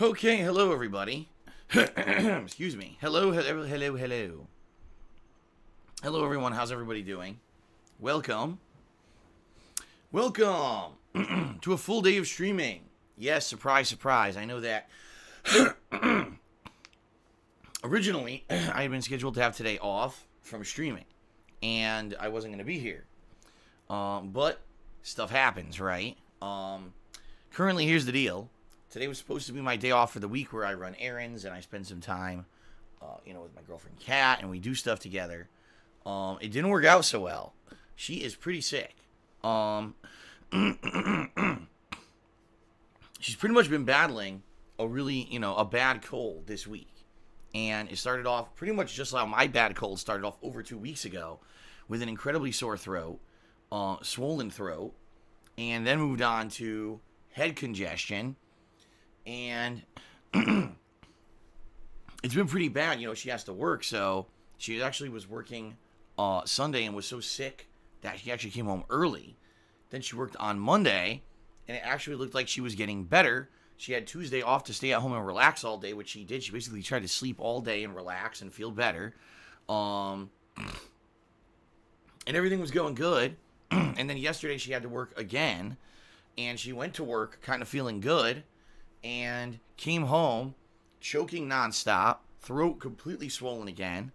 Okay, hello everybody. Excuse me. Hello. Hello everyone, how's everybody doing? Welcome. Welcome to a full day of streaming. Yes, surprise, surprise. I know that. Originally, I had been scheduled to have today off from streaming, and I wasn't going to be here. But stuff happens, right? Currently, here's the deal. Today was supposed to be my day off for the week where I run errands and I spend some time, with my girlfriend Kat, and we do stuff together. It didn't work out so well. She is pretty sick. She's pretty much been battling a really, a bad cold this week. And it started off pretty much just like my bad cold started off over 2 weeks ago with an incredibly sore throat, swollen throat, and then moved on to head congestion. And it's been pretty bad. She has to work, so she actually was working Sunday and was so sick that she actually came home early. Then she worked on Monday, and it actually looked like she was getting better. She had Tuesday off to stay at home and relax all day, which she did. She basically tried to sleep all day and relax and feel better. And everything was going good. And then yesterday she had to work again, and she went to work kind of feeling good and came home choking nonstop, throat completely swollen again,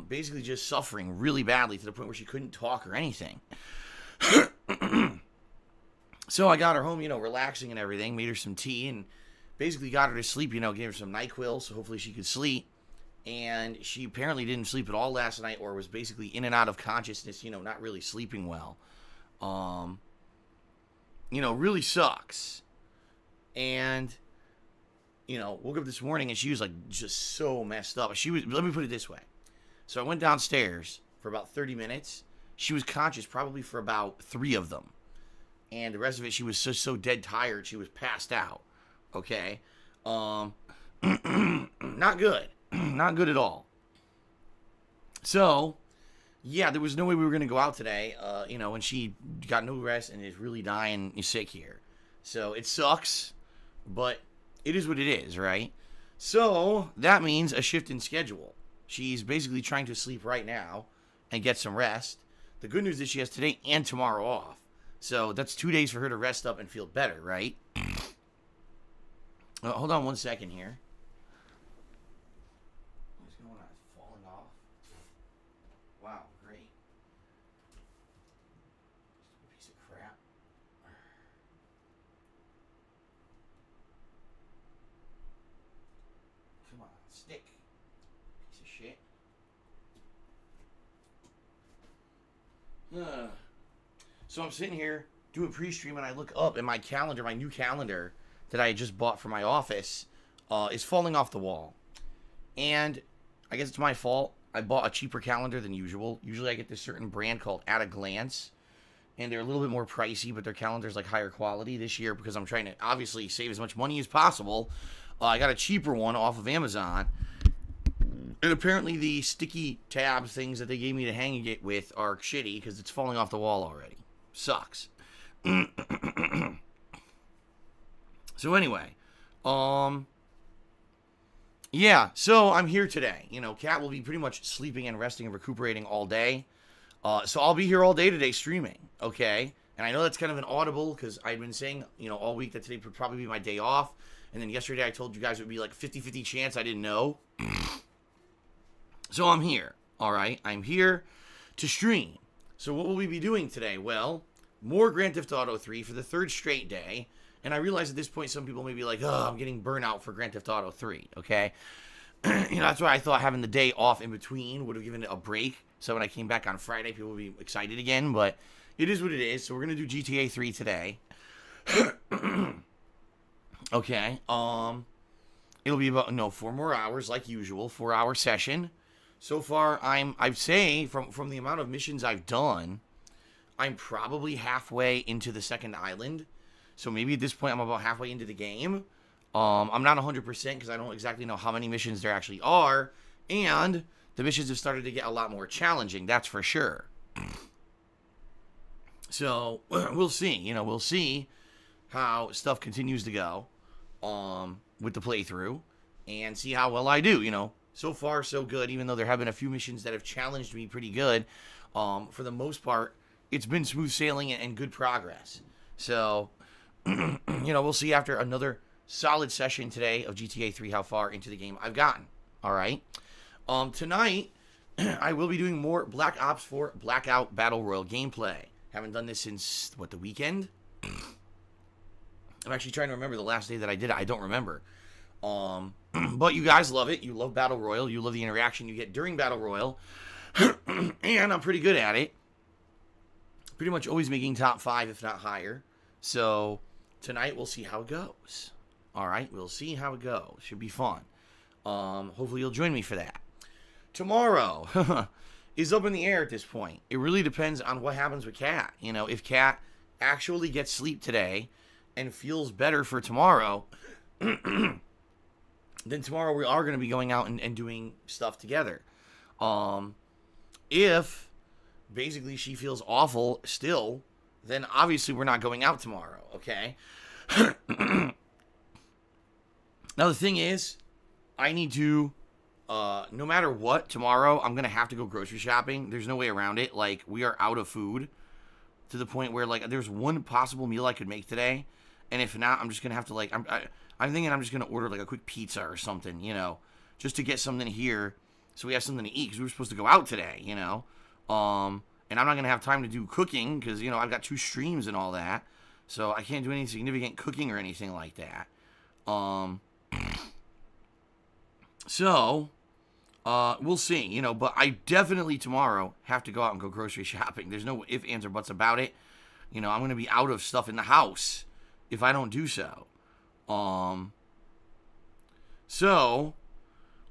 basically just suffering really badly to the point where she couldn't talk or anything. So I got her home, relaxing and everything, made her some tea, and basically got her to sleep, gave her some NyQuil, so hopefully she could sleep. And she apparently didn't sleep at all last night, or was basically in and out of consciousness, not really sleeping well. Really sucks. And, woke up this morning and she was like just so messed up. Let me put it this way. So I went downstairs for about 30 minutes. She was conscious probably for about 3 of them. And the rest of it, she was so dead tired, she was passed out. Okay? Not good. Not good at all. So, yeah, there was no way we were going to go out today, and she got no rest and is really dying sick here. So, it sucks, but it is what it is, right? So, that means a shift in schedule. She's basically trying to sleep right now and get some rest. The good news is she has today and tomorrow off. So, that's 2 days for her to rest up and feel better, right? Hold on 1 second here. What's going on? It's falling off. Wow, great. Just a piece of crap. Come on, stick. Piece of shit. So I'm sitting here doing pre-stream, and I look up, and my calendar, my new calendar that I just bought for my office, is falling off the wall. And I guess it's my fault. I bought a cheaper calendar than usual. Usually I get this certain brand called At a Glance, and they're a little bit more pricey, but their calendar's like higher quality. This year, because I'm trying to obviously save as much money as possible, I got a cheaper one off of Amazon. And apparently the sticky tab things that they gave me to hang it with are shitty because it's falling off the wall already. Sucks. So anyway, yeah, so I'm here today. Kat will be pretty much sleeping and resting and recuperating all day. So I'll be here all day today streaming, okay? And I know that's kind of an audible because I've been saying, all week that today would probably be my day off. And then yesterday I told you guys it would be like 50-50 chance. I didn't know. So I'm here, all right? I'm here to stream. So what will we be doing today? Well, more Grand Theft Auto 3 for the 3rd straight day. And I realize at this point some people may be like, oh, I'm getting burnout for Grand Theft Auto 3, okay? That's why I thought having the day off in between would have given it a break. So when I came back on Friday, people would be excited again. But it is what it is. So we're going to do GTA 3 today. Okay. It'll be about, 4 more hours like usual. 4-hour session. So far, I'd say, from the amount of missions I've done, I'm probably halfway into the second island. So maybe at this point, I'm about halfway into the game. I'm not 100% because I don't exactly know how many missions there actually are. And the missions have started to get a lot more challenging, that's for sure. So, we'll see. We'll see how stuff continues to go. with the playthrough and see how well I do. So far so good, even though there have been a few missions that have challenged me pretty good. For the most part, it's been smooth sailing and good progress. So, we'll see after another solid session today of GTA 3 how far into the game I've gotten. All right. Tonight, I will be doing more Black Ops 4 Blackout Battle Royale gameplay. Haven't done this since, the weekend? I'm actually trying to remember the last day that I did it. I don't remember. But you guys love it. You love Battle Royale. You love the interaction you get during Battle Royale. And I'm pretty good at it. Pretty much always making top 5, if not higher. So, tonight we'll see how it goes. Alright, we'll see how it goes. Should be fun. Hopefully you'll join me for that. Tomorrow is up in the air at this point. It really depends on what happens with Kat. If Kat actually gets sleep today and feels better for tomorrow, then tomorrow we are going to be going out and doing stuff together. If basically she feels awful still, then obviously we're not going out tomorrow, okay? Now the thing is, I need to, no matter what, tomorrow I'm going to have to go grocery shopping. There's no way around it. Like, we are out of food to the point where, like, there's one possible meal I could make today. And if not, I'm just going to have to, like, I'm thinking I'm just going to order, like, a quick pizza or something, just to get something here so we have something to eat, because we were supposed to go out today, And I'm not going to have time to do cooking because, I've got 2 streams and all that. So I can't do any significant cooking or anything like that. So, we'll see, but I definitely tomorrow have to go out and go grocery shopping. There's no ifs, ands, or buts about it. I'm going to be out of stuff in the house if I don't do so. So,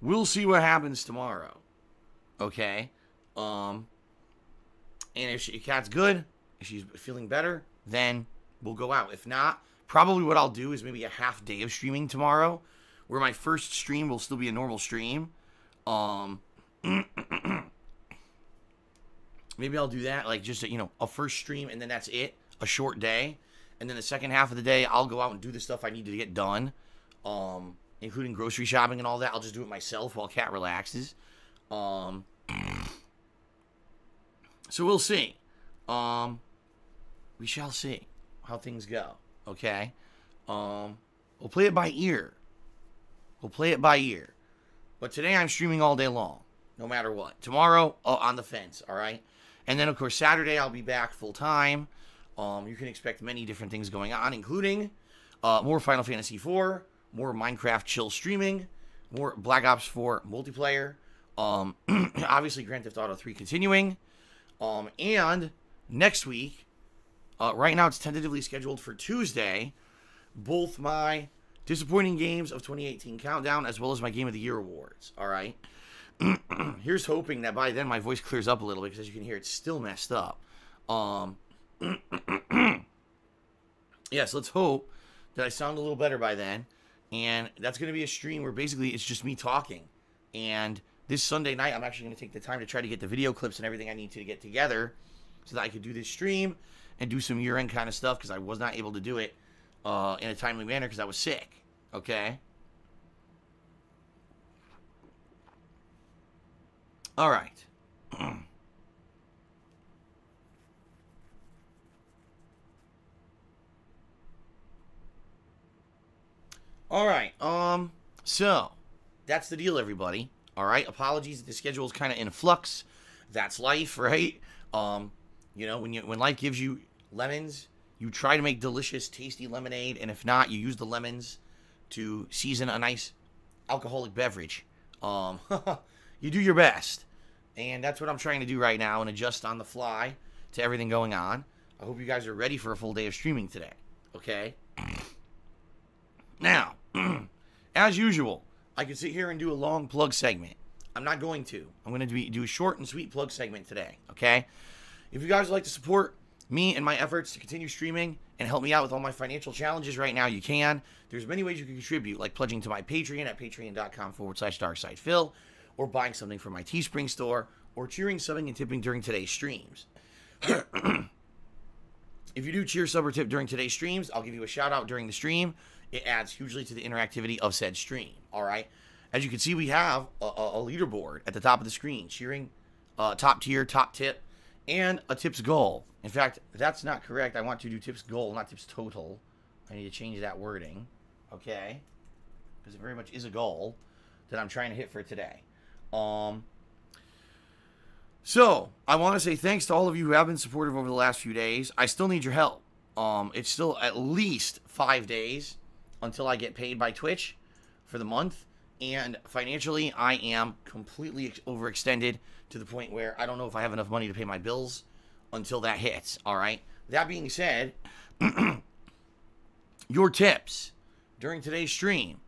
we'll see what happens tomorrow. Okay? And if Kat's good, if she's feeling better, then we'll go out. If not, probably what I'll do is maybe a half day of streaming tomorrow, where my first stream will still be a normal stream. Maybe I'll do that, like just a first stream, and then that's it, a short day. And then the second half of the day, I'll go out and do the stuff I need to get done, including grocery shopping and all that. I'll just do it myself while Kat relaxes. So we'll see. We shall see how things go. Okay. We'll play it by ear. But today I'm streaming all day long, no matter what. Tomorrow, on the fence, all right? And then, of course, Saturday I'll be back full time. You can expect many different things going on, including more Final Fantasy IV, more Minecraft chill streaming, more Black Ops 4 multiplayer, obviously Grand Theft Auto 3 continuing, and next week, right now it's tentatively scheduled for Tuesday, both my Disappointing Games of 2018 Countdown as well as my Game of the Year awards, all right? Here's hoping that by then my voice clears up a little bit, because as you can hear, it's still messed up. Yes, let's hope that I sound a little better by then. And that's going to be a stream where basically it's just me talking. And this Sunday night, I'm actually going to take the time to try to get the video clips and everything I need to get together so that I could do this stream and do some year-end kind of stuff, because I was not able to do it in a timely manner because I was sick. Okay? All right. All right. So that's the deal, everybody. All right. Apologies that the schedule is kind of in flux. That's life, right? When life gives you lemons, you try to make delicious, tasty lemonade, and if not, you use the lemons to season a nice alcoholic beverage. You do your best. And that's what I'm trying to do right now and adjust on the fly to everything going on. I hope you guys are ready for a full day of streaming today. Okay? Now, as usual, I could sit here and do a long plug segment. I'm not going to. I'm going to do a short and sweet plug segment today. Okay? If you guys would like to support me and my efforts to continue streaming and help me out with all my financial challenges right now, you can. There's many ways you can contribute, like pledging to my Patreon at patreon.com/darksidephil, or buying something from my Teespring store, or cheering, subbing, and tipping during today's streams. If you do cheer, sub, or tip during today's streams, I'll give you a shout out during the stream. it adds hugely to the interactivity of said stream. All right. As you can see, we have a leaderboard at the top of the screen, cheering top tier, top tip, and a tips goal. In fact, that's not correct. I want to do tips goal, not tips total. I need to change that wording, okay? Because it very much is a goal that I'm trying to hit for today. So, I want to say thanks to all of you who have been supportive over the last few days. I still need your help. It's still at least 5 days until I get paid by Twitch for the month. And financially, I am completely overextended to the point where I don't know if I have enough money to pay my bills until that hits, all right? That being said, your tips during today's stream,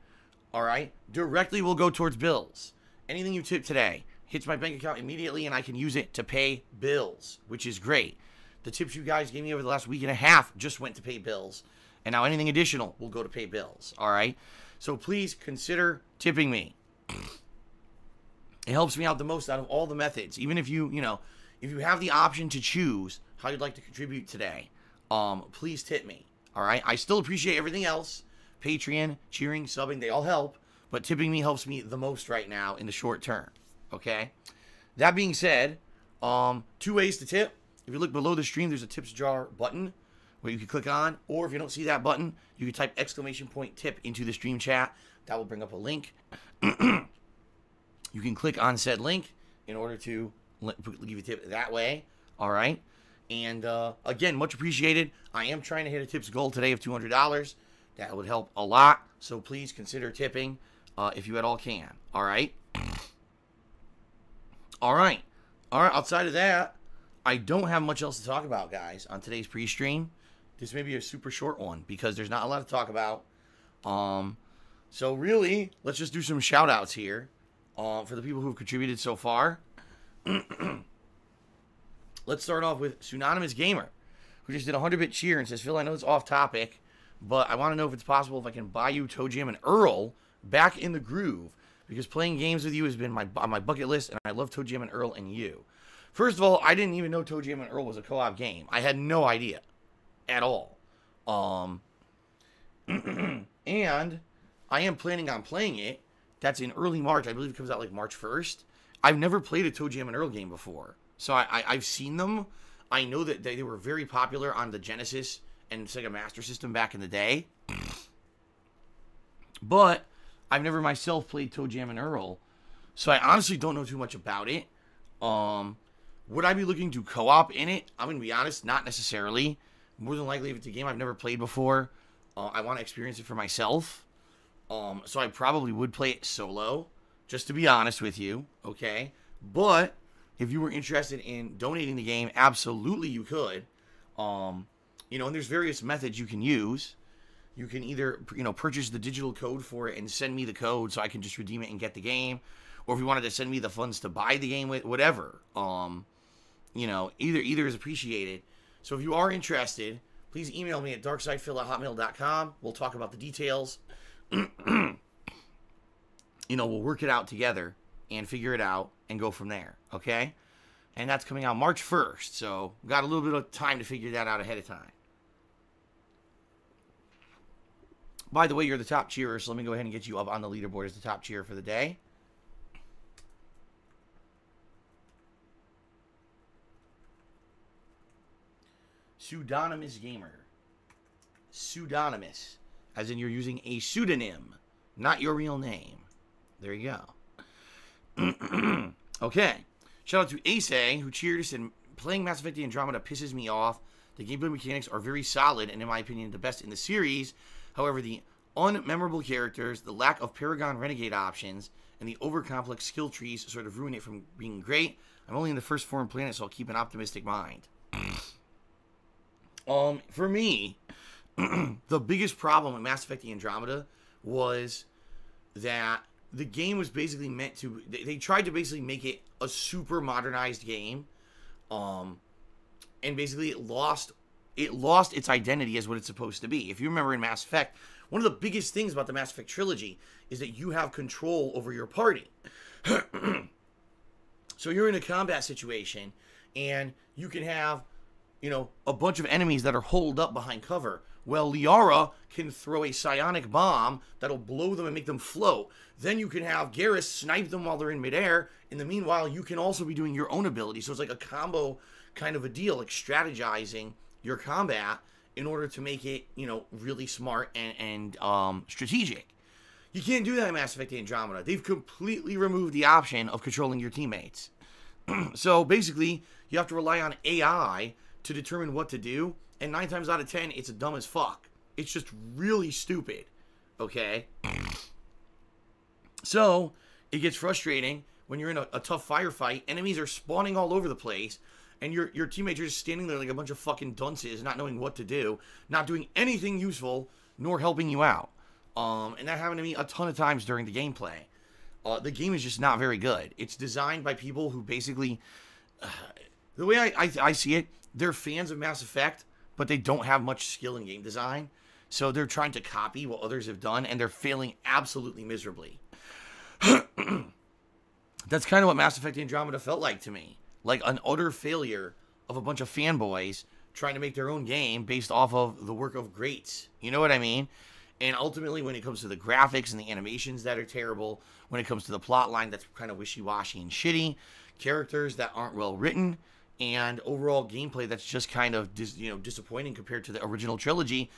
all right, directly will go towards bills. Anything you tip today hits my bank account immediately, and I can use it to pay bills, which is great. The tips you guys gave me over the last week and a half just went to pay bills, and now anything additional will go to pay bills, all right? So please consider tipping me. It helps me out the most out of all the methods. Even if you if you have the option to choose how you'd like to contribute today, please tip me. All right. I still appreciate everything else. Patreon, cheering, subbing, they all help. But tipping me helps me the most right now in the short term. Okay. That being said, 2 ways to tip. If you look below the stream, there's a tips jar button where you can click on, or if you don't see that button, you can type !tip into the stream chat. That will bring up a link. You can click on said link in order to give a tip that way. All right. And again, much appreciated. I am trying to hit a tips goal today of $200. That would help a lot. So please consider tipping if you at all can. All right. All right. Outside of that, I don't have much else to talk about, guys, on today's pre-stream. This may be a super short one because there's not a lot to talk about. So really, let's just do some shout outs here for the people who have contributed so far. Let's start off with Pseudonymous Gamer, who just did a 100-bit cheer and says, Phil, I know it's off topic, but I want to know if it's possible if I can buy you Toe Jam and Earl back in the groove, because playing games with you has been on my bucket list, and I love Toe Jam and Earl and you. First of all, I didn't even know Toe Jam and Earl was a co-op game. I had no idea at all. And I am planning on playing it. That's in early March. I believe it comes out like March 1st. I've never played a Toe Jam and Earl game before. So I've seen them. I know that they were very popular on the Genesis and Sega Master System back in the day. But I've never myself played Toe Jam and Earl. So I honestly don't know too much about it. Would I be looking to co-op in it? I'm going to be honest, not necessarily. More than likely, if it's a game I've never played before, I want to experience it for myself. So I probably would play it solo, just to be honest with you, okay? But if you were interested in donating the game, absolutely you could. And there's various methods you can use. You can either, purchase the digital code for it and send me the code so I can just redeem it and get the game. Or if you wanted to send me the funds to buy the game with, whatever. Either is appreciated. So if you are interested, please email me at darksidephil@hotmail.com. We'll talk about the details. We'll work it out together and figure it out and go from there, okay? And that's coming out March 1st, so we've got a little bit of time to figure that out ahead of time. By the way, you're the top cheerer, so let me go ahead and get you up on the leaderboard as the top cheerer for the day. Pseudonymous Gamer. Pseudonymous. As in you're using a pseudonym, not your real name. There you go. Okay. Shout out to Ace, who cheered us, and playing Mass Effect Andromeda pisses me off. The gameplay mechanics are very solid, and in my opinion, the best in the series. However, the unmemorable characters, the lack of Paragon Renegade options, and the overcomplex skill trees sort of ruin it from being great. I'm only in the first 4 planets, so I'll keep an optimistic mind. For me, the biggest problem with Mass Effect Andromeda was that the game was basically meant to... They tried to basically make it a super modernized game. And basically it lost its identity as what it's supposed to be. If you remember in Mass Effect, one of the biggest things about the Mass Effect trilogy is that you have control over your party. So you're in a combat situation, and you can have, a bunch of enemies that are holed up behind cover, Well, Liara can throw a psionic bomb that'll blow them and make them float. Then you can have Garrus snipe them while they're in midair. In the meanwhile, you can also be doing your own ability. So it's like a combo kind of a deal, like strategizing your combat in order to make it, you know, really smart and strategic. You can't do that in Mass Effect Andromeda. They've completely removed the option of controlling your teammates. So basically, you have to rely on AI to determine what to do. And 9 times out of 10, it's dumb as fuck. It's just really stupid. Okay? So, it gets frustrating when you're in a tough firefight. Enemies are spawning all over the place. And your teammates are just standing there like a bunch of fucking dunces, not knowing what to do. Not doing anything useful, nor helping you out. And that happened to me a ton of times during the gameplay. The game is just not very good. It's designed by people who basically... the way I see it, they're fans of Mass Effect, but they don't have much skill in game design. So they're trying to copy what others have done, and they're failing absolutely miserably. That's kind of what Mass Effect Andromeda felt like to me. Like an utter failure of a bunch of fanboys trying to make their own game based off of the work of greats. You know what I mean? And ultimately, when it comes to the graphics and the animations that are terrible, when it comes to the plot line that's kind of wishy-washy and shitty, characters that aren't well written, and overall gameplay that's just kind of disappointing compared to the original trilogy,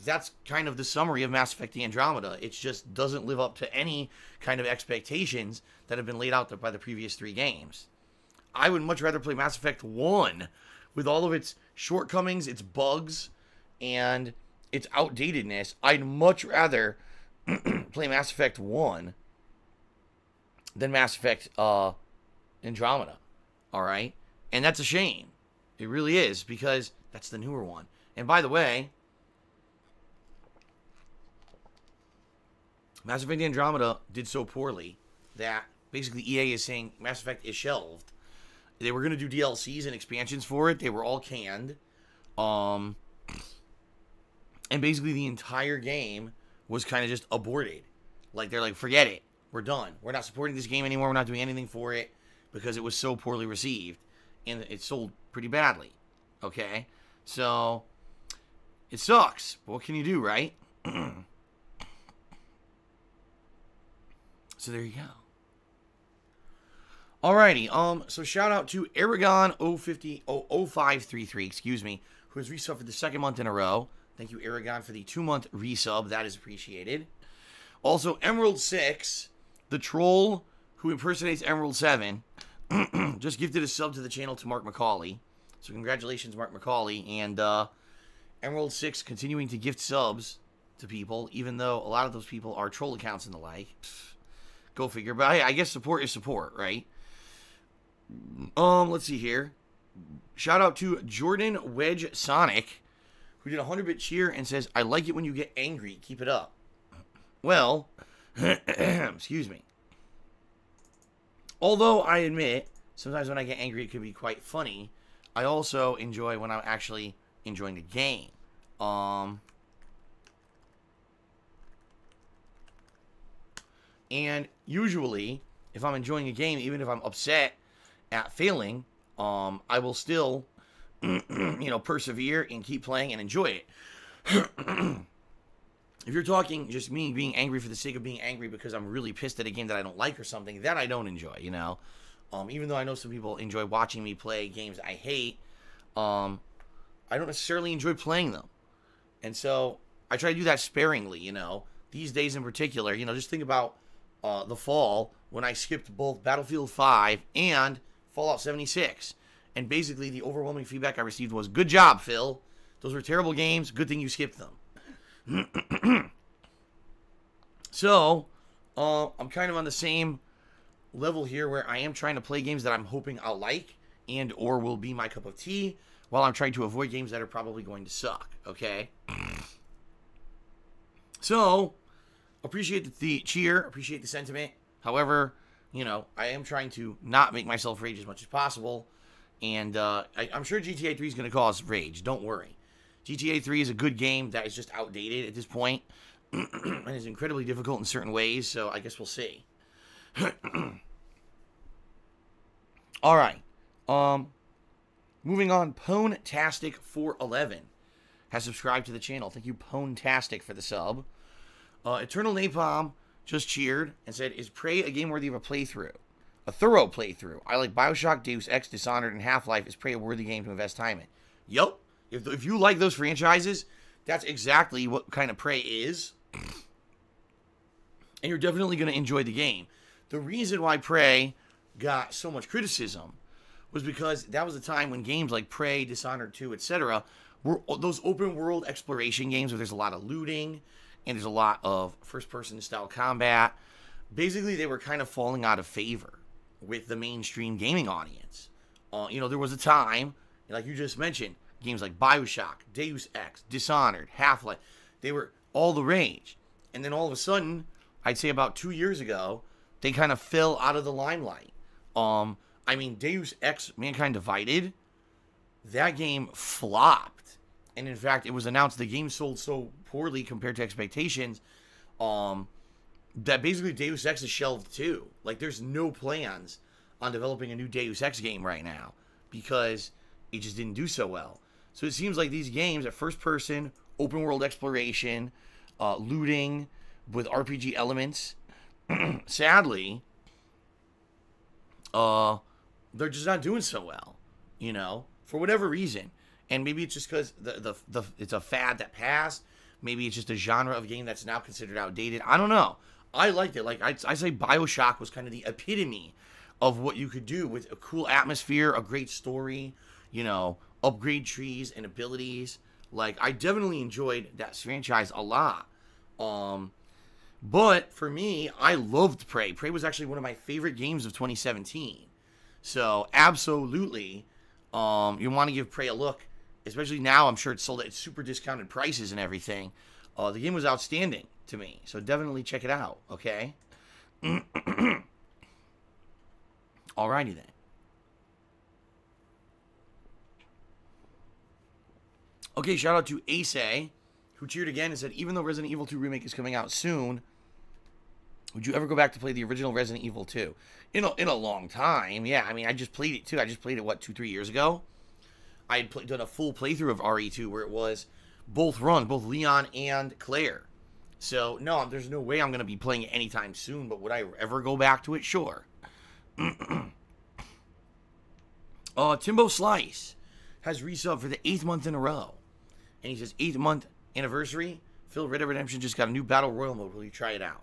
that's kind of the summary of Mass Effect Andromeda. It just doesn't live up to any kind of expectations that have been laid out by the previous 3 games. I would much rather play Mass Effect 1 with all of its shortcomings, its bugs, and its outdatedness. I'd much rather play Mass Effect 1 than Mass Effect Andromeda. Alright? And that's a shame. It really is, because that's the newer one. And by the way, Mass Effect Andromeda did so poorly that basically EA is saying Mass Effect is shelved. They were going to do DLCs and expansions for it. They were all canned. And basically the entire game was kind of just aborted. Like, they're like, forget it. We're done. We're not supporting this game anymore. We're not doing anything for it because it was so poorly received. And it sold pretty badly. Okay? So, it sucks. But what can you do, right? So there you go. Alrighty, so shout out to Aragon0533, excuse me, who has resubbed for the 2nd month in a row. Thank you, Aragon, for the 2-month resub. That is appreciated. Also, Emerald6, the troll who impersonates Emerald 7, just gifted a sub to the channel to Mark McCauley. So congratulations, Mark McCauley. And Emerald6 continuing to gift subs to people, even though a lot of those people are troll accounts and the like. Pfft, go figure. But I guess support is support, right? Let's see here. Shout out to Jordan Wedge Sonic, who did a 100-bit cheer and says, I like it when you get angry. Keep it up. Well, excuse me. Although I admit, sometimes when I get angry, it can be quite funny. I also enjoy when I'm actually enjoying the game. And usually, if I'm enjoying a game, even if I'm upset at failing, I will still, persevere and keep playing and enjoy it. If you're talking just me being angry for the sake of being angry because I'm really pissed at a game that I don't like or something, that I don't enjoy, even though I know some people enjoy watching me play games I hate, I don't necessarily enjoy playing them. And so I try to do that sparingly, these days in particular. Just think about the fall when I skipped both Battlefield 5 and Fallout 76. And basically the overwhelming feedback I received was, good job, Phil. Those were terrible games. Good thing you skipped them. So, I'm kind of on the same level here where I am trying to play games that I'm hoping I'll like and or will be my cup of tea, while I'm trying to avoid games that are probably going to suck, okay? So, appreciate the cheer, appreciate the sentiment. However, I am trying to not make myself rage as much as possible. And I'm sure GTA 3 is going to cause rage. Don't worry. GTA 3 is a good game that is just outdated at this point. And is incredibly difficult in certain ways. So I guess we'll see. Alright. Moving on. Pone-tastic 411 has subscribed to the channel. Thank you, Pwntastic, for the sub. Eternal Napalm just cheered and said, is Prey a game worthy of a playthrough? A thorough playthrough. I like Bioshock, Deus Ex, Dishonored, and Half-Life. Is Prey a worthy game to invest time in? Yup. If you like those franchises, that's exactly what kind of Prey is. And you're definitely going to enjoy the game. The reason why Prey got so much criticism was because that was a time when games like Prey, Dishonored 2, etc. were those open world exploration games where there's a lot of looting and there's a lot of first-person style combat. Basically, they were kind of falling out of favor with the mainstream gaming audience. There was a time, like you just mentioned, games like Bioshock, Deus Ex, Dishonored, Half-Life, they were all the rage. And then all of a sudden, I'd say about 2 years ago, they kind of fell out of the limelight. Deus Ex Mankind Divided, that game flopped. And in fact, it was announced the game sold so poorly compared to expectations, that basically Deus Ex is shelved too. Like, there's no plans on developing a new Deus Ex game right now because it just didn't do so well. So it seems like these games at first person, open world exploration, looting with RPG elements, sadly, they're just not doing so well, for whatever reason. And maybe it's just because it's a fad that passed. Maybe it's just a genre of game that's now considered outdated. I don't know. I liked it. Like, I say Bioshock was kind of the epitome of what you could do with a cool atmosphere, a great story, upgrade trees and abilities. Like, I definitely enjoyed that franchise a lot. But for me, I loved Prey. Prey was actually one of my favorite games of 2017. So, absolutely, you want to give Prey a look. Especially now, I'm sure it's sold at super discounted prices and everything. The game was outstanding to me. So definitely check it out, okay? Alrighty then. Okay, shout out to Ace, who cheered again and said, even though Resident Evil 2 Remake is coming out soon, would you ever go back to play the original Resident Evil 2? In a long time, yeah. I just played it too. I just played it, 2-3 years ago? I had done a full playthrough of RE2 where it was both Leon and Claire. So, no, there's no way I'm going to be playing it anytime soon, but would I ever go back to it? Sure. Timbo Slice has resub for the 8th month in a row. And he says, 8th month anniversary. Phil, Red Dead Redemption just got a new Battle Royale mode. Will you try it out?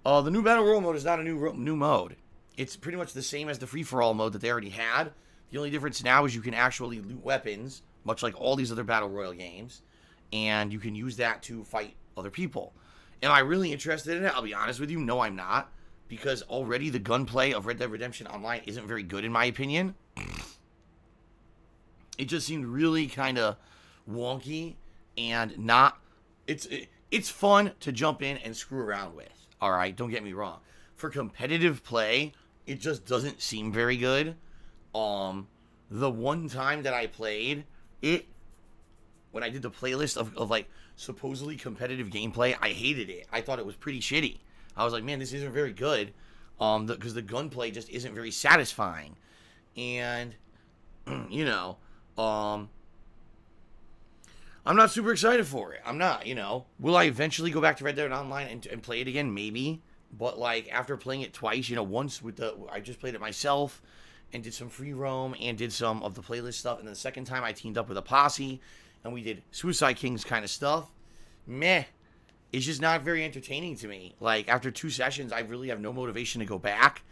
The new Battle Royale mode is not a new mode. It's pretty much the same as the free-for-all mode that they already had. The only difference now is you can actually loot weapons, much like all these other Battle Royale games, and you can use that to fight other people. Am I really interested in it? I'll be honest with you, no, I'm not, because already the gunplay of Red Dead Redemption Online isn't very good in my opinion. It just seemed really kind of wonky and not... It's fun to jump in and screw around with, alright? Don't get me wrong. For competitive play, it just doesn't seem very good. The one time that I played it, when I did the playlist of like supposedly competitive gameplay, I hated it. I thought it was pretty shitty. I was like, man, this isn't very good. Because the gunplay just isn't very satisfying. And, I'm not super excited for it. I'm not, Will I eventually go back to Red Dead Online and play it again? Maybe. But, like, after playing it twice, once I just played it myself and did some free roam and did some of the playlist stuff. And then the second time I teamed up with a posse and we did Suicide Kings kind of stuff. Meh. It's just not very entertaining to me. Like, after 2 sessions, I really have no motivation to go back.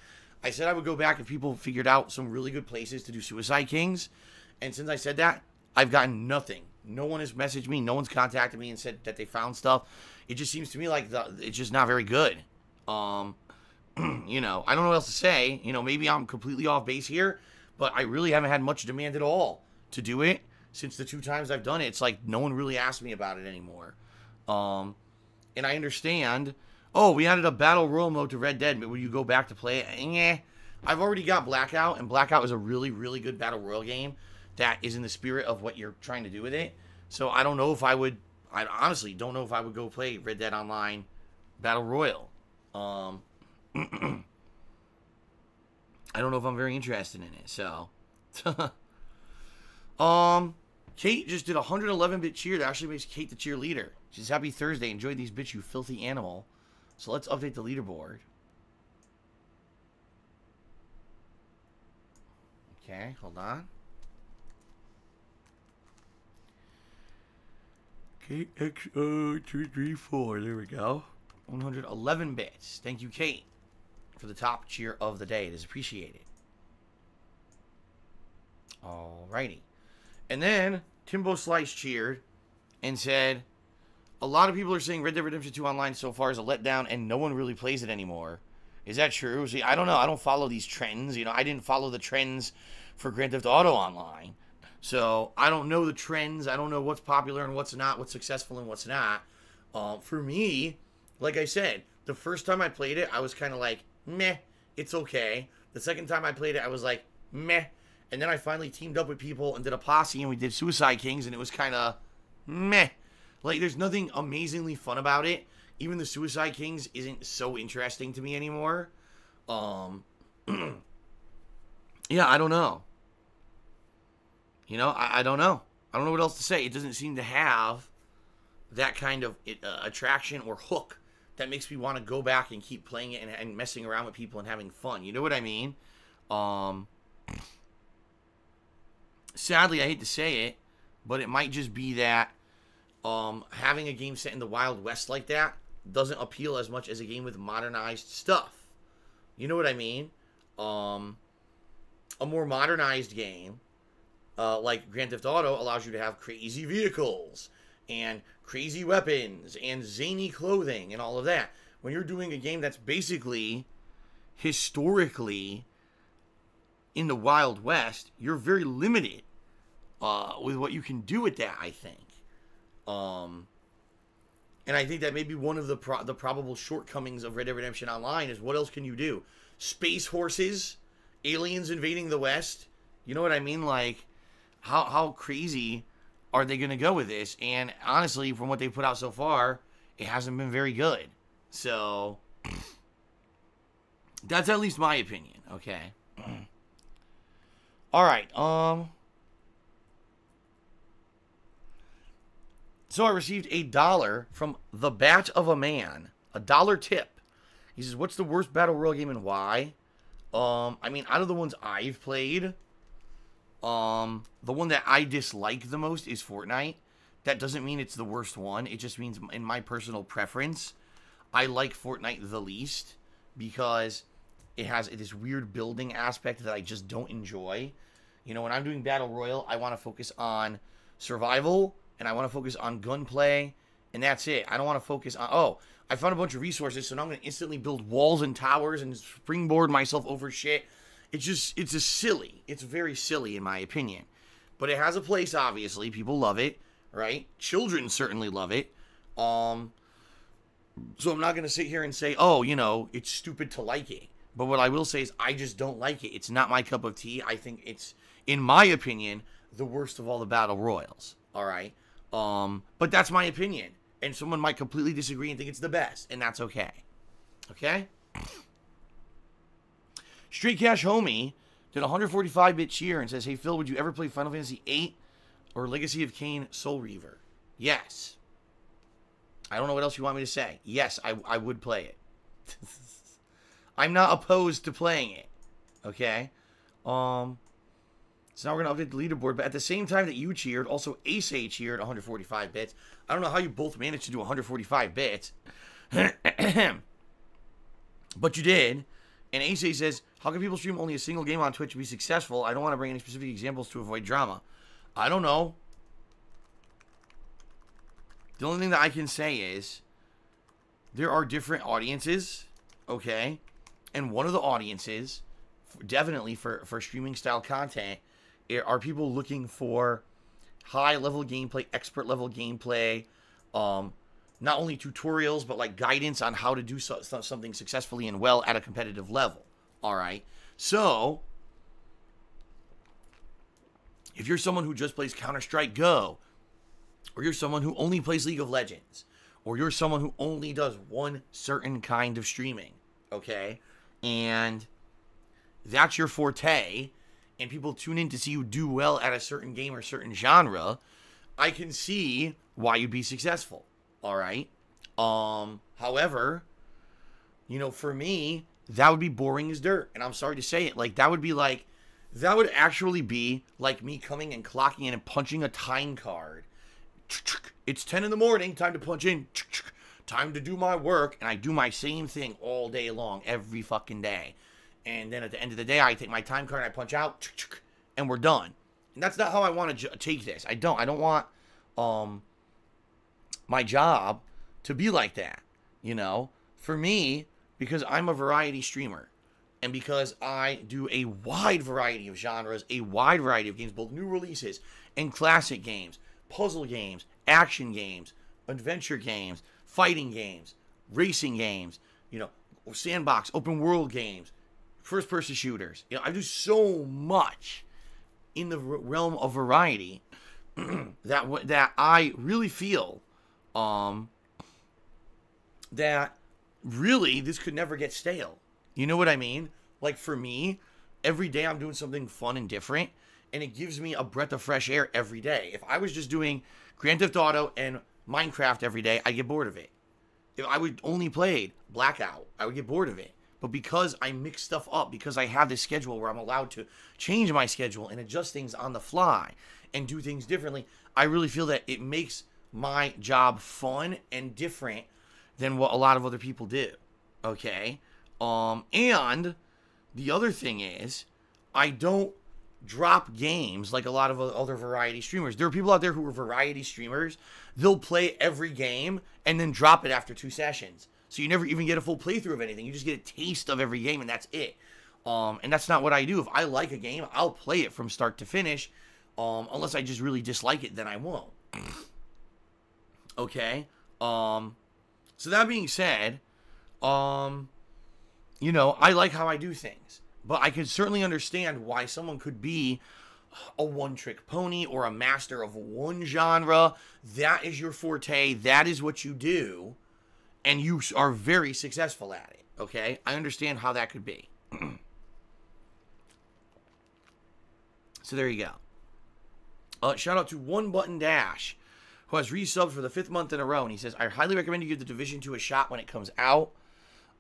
I said I would go back if people figured out some really good places to do Suicide Kings. And since I said that, I've gotten nothing. No one has messaged me. No one's contacted me and said that they found stuff. It just seems to me like it's just not very good. I don't know what else to say. Maybe I'm completely off base here, but I really haven't had much demand at all to do it since the 2 times I've done it. It's like no one really asked me about it anymore. And I understand, we added a Battle Royale mode to Red Dead, but will you go back to play it? I've already got Blackout, and Blackout is a really, really good Battle Royale game that is in the spirit of what you're trying to do with it. So I don't know if I honestly don't know if I would go play Red Dead Online Battle Royale. I don't know if I'm very interested in it, so. Kate just did a 111-bit cheer. That actually makes Kate the cheerleader. She says, happy Thursday. Enjoy these bits, you filthy animal. So let's update the leaderboard. Okay, hold on. Kate XO234. There we go. 111 bits. Thank you, Kate, for the top cheer of the day. It is appreciated. Alrighty. And then Timbo Slice cheered and said, a lot of people are saying Red Dead Redemption 2 Online so far is a letdown and no one really plays it anymore. Is that true? See, I don't know. I don't follow these trends. You know, I didn't follow the trends for Grand Theft Auto Online. So I don't know the trends. I don't know what's popular and what's not, what's successful and what's not. For me, like I said, the first time I played it, I was kind of like, meh, it's okay. The second time I played it, I was like, meh. And then I finally teamed up with people and did a posse and we did Suicide Kings and it was kind of meh. Like, there's nothing amazingly fun about it. Even the Suicide Kings isn't so interesting to me anymore. Yeah, I don't know. You know, I don't know. I don't know what else to say. It doesn't seem to have that kind of attraction or hook that makes me want to go back and keep playing it and messing around with people and having fun. You know what I mean? Sadly, I hate to say it, but it might just be that having a game set in the Wild West like that doesn't appeal as much as a game with modernized stuff. You know what I mean? A more modernized game, like Grand Theft Auto, allows you to have crazy vehicles and crazy weapons and zany clothing and all of that. When you're doing a game that's basically historically in the Wild West, you're very limited with what you can do with that, I think. And I think that may be one of the probable shortcomings of Red Dead Redemption Online is what else can you do? Space horses, aliens invading the West. You know what I mean? Like, how crazy are they going to go with this? And honestly, from what they put out so far, it hasn't been very good. So, that's at least my opinion, okay? Alright, so I received $1 from the Bat of a Man. $1 tip. He says, what's the worst Battle Royale game and why? I mean, out of the ones I've played, the one that I dislike the most is Fortnite. That doesn't mean it's the worst one. It just means, in my personal preference, I like Fortnite the least because it has this weird building aspect that I just don't enjoy. You know, when I'm doing Battle Royale, I want to focus on survival, and I want to focus on gunplay, and that's it. I don't want to focus on, oh, I found a bunch of resources, so now I'm going to instantly build walls and towers and springboard myself over shit. It's just silly. It's very silly, in my opinion. But it has a place, obviously. People love it, right? Children certainly love it. So I'm not going to sit here and say, oh, you know, it's stupid to like it. But what I will say is I just don't like it. It's not my cup of tea. I think it's, in my opinion, the worst of all the Battle Royals. All right? But that's my opinion. And someone might completely disagree and think it's the best. And that's okay. Okay? Straight Cash Homie did a 145-bit cheer and says, hey, Phil, would you ever play Final Fantasy VIII or Legacy of Kain Soul Reaver? Yes. I don't know what else you want me to say. Yes, I would play it. I'm not opposed to playing it. Okay? So now we're going to update the leaderboard. But at the same time that you cheered, also Ace cheered 145 bits. I don't know how you both managed to do 145 bits. But you did. And Ace says, how can people stream only a single game on Twitch to be successful? I don't want to bring any specific examples to avoid drama. I don't know. The only thing that I can say is there are different audiences, okay? And one of the audiences, definitely for streaming style content, are people looking for high-level gameplay, expert-level gameplay, not only tutorials, but like guidance on how to do something successfully and well at a competitive level, all right? So, if you're someone who just plays Counter-Strike Go, or you're someone who only plays League of Legends, or you're someone who only does one certain kind of streaming, okay? And that's your forte, and people tune in to see you do well at a certain game or certain genre, I can see why you'd be successful. All right. However, you know, for me, that would be boring as dirt. And I'm sorry to say it. Like, that would actually be like me coming and clocking in and punching a time card. It's 10 in the morning, time to punch in. Time to do my work. And I do my same thing all day long, every fucking day. And then at the end of the day, I take my time card and I punch out, and we're done. And that's not how I want to take this. I don't want my job to be like that, you know? For me, because I'm a variety streamer, and because I do a wide variety of genres, a wide variety of games, both new releases and classic games, puzzle games, action games, adventure games, fighting games, racing games, you know, sandbox, open world games, first-person shooters. You know, I do so much in the realm of variety that I really feel that really this could never get stale. You know what I mean? Like, for me, every day I'm doing something fun and different, and it gives me a breath of fresh air every day. If I was just doing Grand Theft Auto and Minecraft every day, I'd get bored of it. If I would only play Blackout, I would get bored of it. But because I mix stuff up, because I have this schedule where I'm allowed to change my schedule and adjust things on the fly and do things differently, I really feel that it makes my job fun and different than what a lot of other people do. Okay? And the other thing is, I don't drop games like a lot of other variety streamers. There are people out there who are variety streamers. They'll play every game and then drop it after 2 sessions. So you never even get a full playthrough of anything. You just get a taste of every game, and that's it. And that's not what I do. If I like a game, I'll play it from start to finish. Unless I just really dislike it, then I won't. Okay? So that being said, you know, I like how I do things. But I can certainly understand why someone could be a one-trick pony or a master of one genre. That is your forte. That is what you do. And you are very successful at it, okay? I understand how that could be. So there you go. Shout out to One Button Dash, who has resubbed for the 5th month in a row. And he says, I highly recommend you give The Division 2 a shot when it comes out.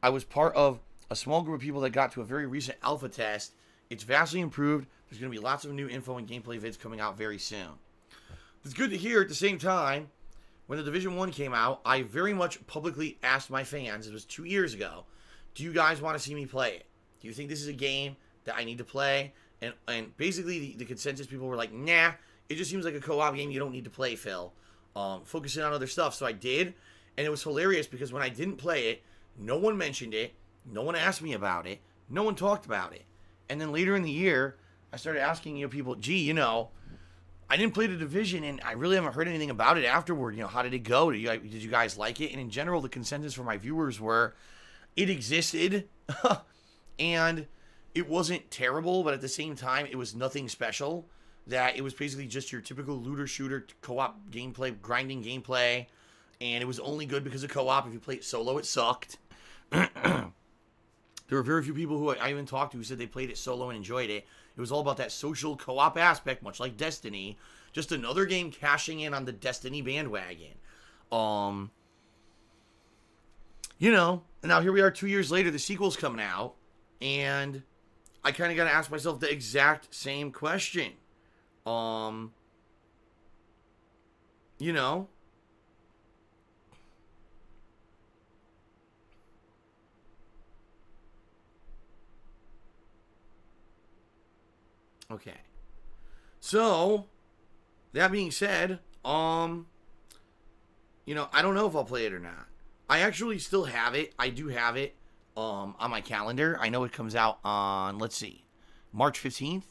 I was part of a small group of people that got to a very recent alpha test. It's vastly improved. There's going to be lots of new info and gameplay vids coming out very soon. It's good to hear at the same time. When The Division 1 came out, I very much publicly asked my fans, it was 2 years ago, do you guys want to see me play it? Do you think this is a game that I need to play? And basically, the consensus people were like, nah, it just seems like a co-op game you don't need to play, Phil. Focusing on other stuff. So I did, and it was hilarious because when I didn't play it, no one mentioned it, no one asked me about it, no one talked about it. And then later in the year, I started asking, you know, people, gee, you know, I didn't play The Division, and I really haven't heard anything about it afterward. You know, how did it go? Did you guys like it? And in general, the consensus from my viewers were, it existed, and it wasn't terrible, but at the same time, it was nothing special. That it was basically just your typical looter-shooter co-op gameplay, grinding gameplay, and it was only good because of co-op. If you played it solo, it sucked. There were very few people who I even talked to who said they played it solo and enjoyed it. It was all about that social co-op aspect, much like Destiny. Just another game cashing in on the Destiny bandwagon. You know, and now here we are 2 years later, the sequel's coming out, and I kind of got to ask myself the exact same question. You know, okay. So, that being said, you know, I don't know if I'll play it or not. I actually still have it. I do have it, on my calendar. I know it comes out on, let's see, March 15th.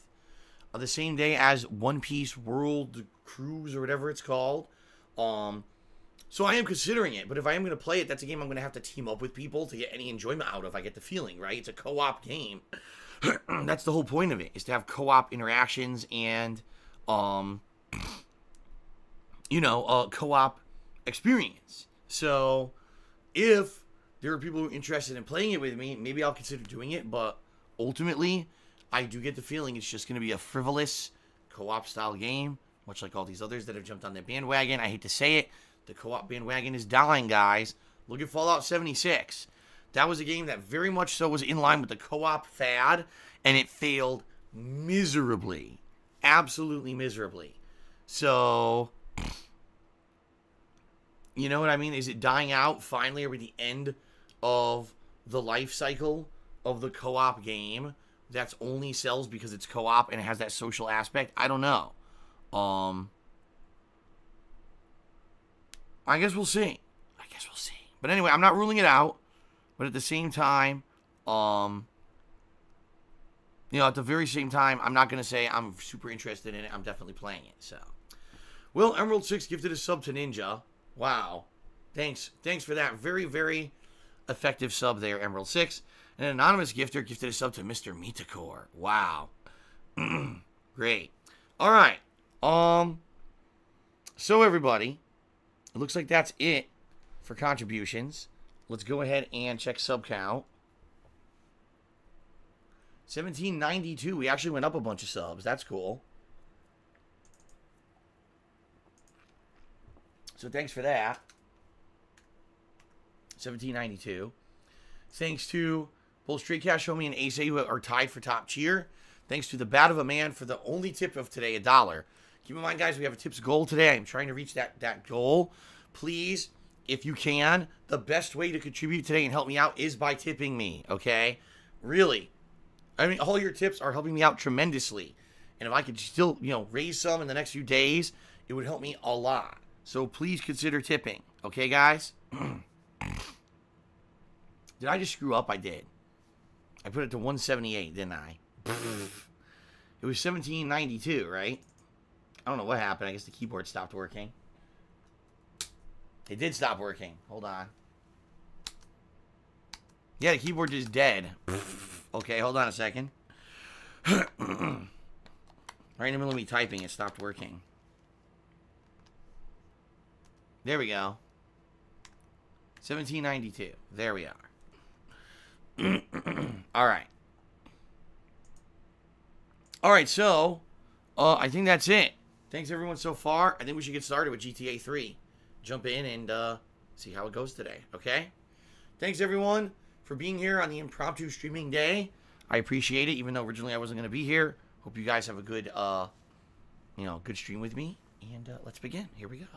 The same day as One Piece World Cruise or whatever it's called. So I am considering it, but if I am going to play it, that's a game I'm going to have to team up with people to get any enjoyment out of. I get the feeling, right? It's a co-op game. That's the whole point of it, is to have co-op interactions and, you know, a co-op experience. So if there are people who are interested in playing it with me, maybe I'll consider doing it, but ultimately, I do get the feeling it's just going to be a frivolous co-op style game, much like all these others that have jumped on the bandwagon. I hate to say it, the co-op bandwagon is dying, guys. Look at Fallout 76. That was a game that very much so was in line with the co-op fad, and it failed miserably. Absolutely miserably. So, you know what I mean? Is it dying out? Finally, are we at the end of the life cycle of the co-op game that's only sells because it's co-op and it has that social aspect? I don't know. I guess we'll see. But anyway, I'm not ruling it out. But at the same time, at the very same time, I'm not going to say I'm super interested in it. I'm definitely playing it. So, Will Emerald 6 gifted a sub to Ninja. Wow. Thanks for that. Very, very effective sub there, Emerald 6. And an anonymous gifter gifted a sub to Mr. Metacore. Wow. Great. All right. So everybody, it looks like that's it for contributions. Let's go ahead and check sub count. 1792. We actually went up a bunch of subs. That's cool. So thanks for that. 1792. Thanks to both Straight Cash Homie and Ace, who are tied for top cheer. Thanks to the Bat of a Man for the only tip of today, $1. Keep in mind, guys, we have a tips goal today. I'm trying to reach that goal. Please, if you can, the best way to contribute today and help me out is by tipping me, okay? Really. I mean, all your tips are helping me out tremendously. And if I could still, raise some in the next few days, it would help me a lot. So please consider tipping. Okay, guys? Did I just screw up? I did. I put it to 178, didn't I? It was 1792, right? I don't know what happened. I guess the keyboard stopped working. It did stop working. Hold on. Yeah, the keyboard is dead. Okay, hold on a second. Right in the middle of me typing, it stopped working. There we go. 1792. There we are. All right. All right, so I think that's it. Thanks, everyone, so far. I think we should get started with GTA 3. Jump in and see how it goes today, okay? Thanks, everyone, for being here on the impromptu streaming day. I appreciate it, even though originally I wasn't going to be here. Hope you guys have a good, good stream with me. And let's begin. Here we go.